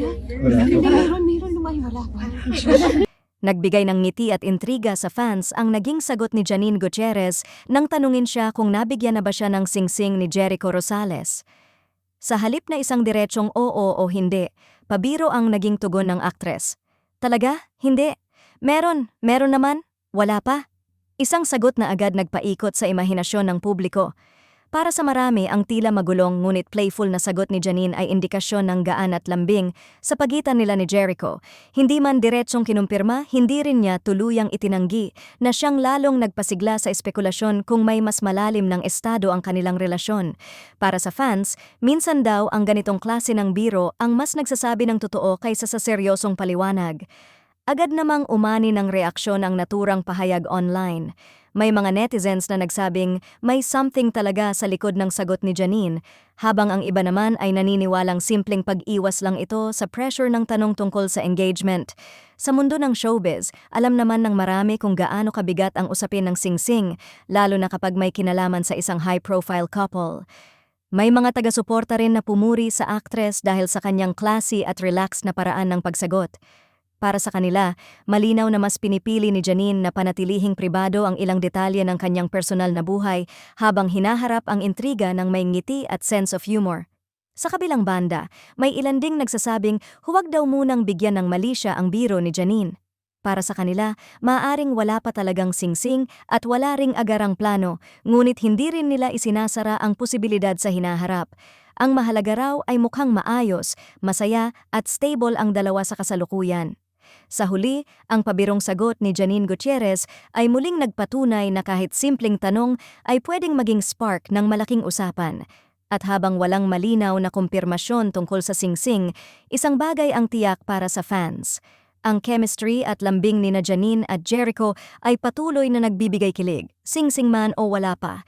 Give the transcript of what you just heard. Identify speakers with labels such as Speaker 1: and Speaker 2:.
Speaker 1: Wala po.
Speaker 2: Meron naman, wala pa.
Speaker 3: Nagbigay ng ngiti at intriga sa fans ang naging sagot ni Janine Gutierrez nang tanungin siya kung nabigyan na ba siya ng singsing ni Jericho Rosales. Sa halip na isang diretsong oo o hindi, pabiro ang naging tugon ng aktres. Talaga? Hindi? Meron naman? Wala pa? Isang sagot na agad nagpaikot sa imahinasyon ng publiko. Para sa marami, ang tila magulong ngunit playful na sagot ni Janine ay indikasyon ng gaan at lambing sa pagitan nila ni Jericho. Hindi man diretsong kinumpirma, hindi rin niya tuluyang itinanggi na siyang lalong nagpasigla sa espekulasyon kung may mas malalim ng estado ang kanilang relasyon. Para sa fans, minsan daw ang ganitong klase ng biro ang mas nagsasabi ng totoo kaysa sa seryosong paliwanag. Agad namang umani ng reaksyon ang naturang pahayag online. May mga netizens na nagsabing may something talaga sa likod ng sagot ni Janine, habang ang iba naman ay naniniwalang simpleng pag-iwas lang ito sa pressure ng tanong tungkol sa engagement. Sa mundo ng showbiz, alam naman ng marami kung gaano kabigat ang usapin ng singsing, lalo na kapag may kinalaman sa isang high-profile couple. May mga taga-suporta rin na pumuri sa aktres dahil sa kanyang classy at relaxed na paraan ng pagsagot. Para sa kanila, malinaw na mas pinipili ni Janine na panatilihing pribado ang ilang detalye ng kanyang personal na buhay habang hinaharap ang intriga ng may ngiti at sense of humor. Sa kabilang banda, may ilan ding nagsasabing huwag daw munang bigyan ng mali siya ang biro ni Janine. Para sa kanila, maaaring wala pa talagang singsing at wala ring agarang plano, ngunit hindi rin nila isinasara ang posibilidad sa hinaharap. Ang mahalaga raw ay mukhang maayos, masaya at stable ang dalawa sa kasalukuyan. Sa huli, ang pabirong sagot ni Janine Gutierrez ay muling nagpatunay na kahit simpleng tanong ay pwedeng maging spark ng malaking usapan. At habang walang malinaw na kumpirmasyon tungkol sa singsing, isang bagay ang tiyak para sa fans. Ang chemistry at lambing ni Janine at Jericho ay patuloy na nagbibigay kilig, singsing man o wala pa.